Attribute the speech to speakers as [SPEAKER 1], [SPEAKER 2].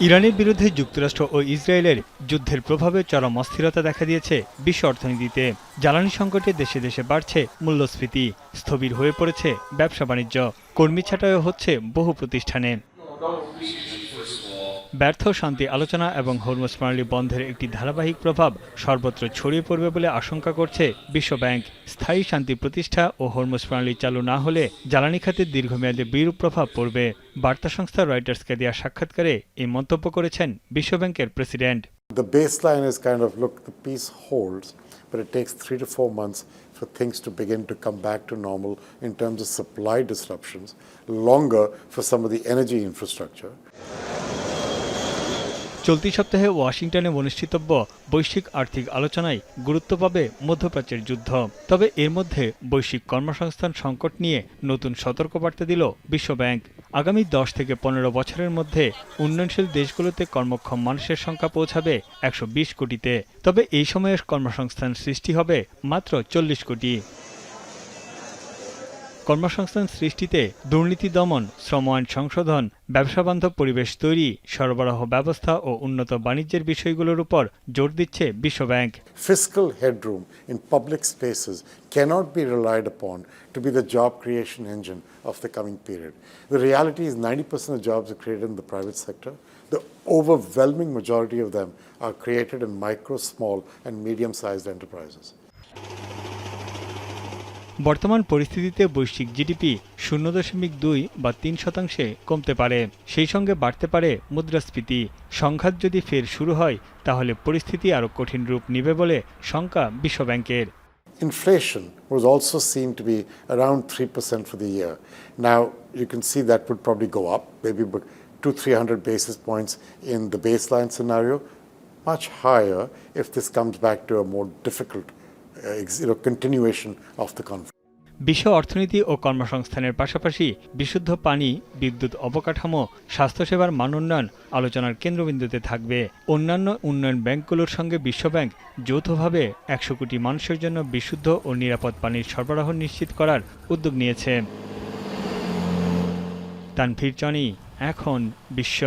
[SPEAKER 1] ইরানের বিরুদ্ধে যুক্তরাষ্ট্র ও ইসরায়েলের যুদ্ধের প্রভাবে চরম অস্থিরতা দেখা দিয়েছে বিশ্ব অর্থনীতিতে। জ্বালানি সংকটে দেশে দেশে বাড়ছে মূল্যস্ফীতি, স্থবির হয়ে পড়েছে ব্যবসা বাণিজ্য, কর্মী ছাঁটাইও হচ্ছে বহু প্রতিষ্ঠানে। ব্যর্থ শান্তি আলোচনা এবং হরমুজ প্রণালী বন্ধের একটি ধারাবাহিক প্রভাব সর্বত্র ছড়িয়ে পড়বে বলে আশঙ্কা করছে বিশ্বব্যাংক। স্থায়ী শান্তি প্রতিষ্ঠা ও হরমুজ প্রণালী চালু না হলে জ্বালানি খাতে দীর্ঘমেয়াদে বিরূপ প্রভাব পড়বে। বার্তা সংস্থা রয়টার্সকে দেওয়া সাক্ষাৎকারে এই মন্তব্য করেছেন বিশ্বব্যাংকের president.
[SPEAKER 2] The baseline is kind of, look, the peace holds, but it takes 3 to 4 months for things to begin to come back to normal in terms of supply disruptions, longer for some of the energy infrastructure.
[SPEAKER 1] চলতি সপ্তাহে ওয়াশিংটনে অনুষ্ঠিতব্য বৈশ্বিক আর্থিক আলোচনায় গুরুত্ব পাবে মধ্যপ্রাচ্যের যুদ্ধ। তবে এর মধ্যে বৈশ্বিক কর্মসংস্থান সংকট নিয়ে নতুন সতর্কবার্তা দিল বিশ্বব্যাংক। আগামী 10 থেকে 15 বছরের মধ্যে উন্নয়নশীল দেশগুলোতে কর্মক্ষম মানুষের সংখ্যা পৌঁছাবে 120 কোটিতে। তবে এই সময়ে কর্মসংস্থান সৃষ্টি হবে মাত্র 40 কোটি। কর্মসংস্থান সৃষ্টিতে দুর্নীতি দমন, শ্রম আইন সংশোধন, ব্যবসাবান্ধব পরিবেশ তৈরি, সরবরাহ ব্যবস্থা ও উন্নত বাণিজ্যের বিষয়গুলোর উপর জোর দিচ্ছে বিশ্বব্যাংক।
[SPEAKER 2] Fiscal headroom in public spaces cannot be relied upon to be the job creation engine of the coming period. The reality is 90% of jobs are created in the private sector. The overwhelming majority of them are created in micro, small and medium-sized enterprises.
[SPEAKER 1] বর্তমান পরিস্থিতিতে বৈশ্বিক GDP 0.2 বা 3% কমতে পারে। সেই সঙ্গে বাড়তে পারে মুদ্রাস্ফীতি। সংঘাত যদি ফের শুরু হয় তাহলে পরিস্থিতি আরও কঠিন রূপ নেবে বলে শঙ্কা বিশ্বব্যাংকের।
[SPEAKER 2] Inflation was also seen to be around 3% for the year. Now, you can see that would probably go up, maybe 200-300 basis points in the baseline scenario, much higher if this comes back to a more difficult continuation of the conflict.
[SPEAKER 1] বিশ্ব অর্থনীতি ও কর্মসংস্থানের পাশাপাশি বিশুদ্ধ পানি, বিদ্যুৎ অবকাঠামো, স্বাস্থ্যসেবার মান উন্নয়ন আলোচনার কেন্দ্রবিন্দুতে থাকবে। অন্যান্য উন্নয়ন ব্যাংকগুলোর সঙ্গে বিশ্বব্যাংক যৌথভাবে 100 কোটি মানুষের জন্য বিশুদ্ধ ও নিরাপদ পানির সরবরাহ নিশ্চিত করার উদ্যোগ নিয়েছে। তানভীর জনি, এখন বিশ্ব।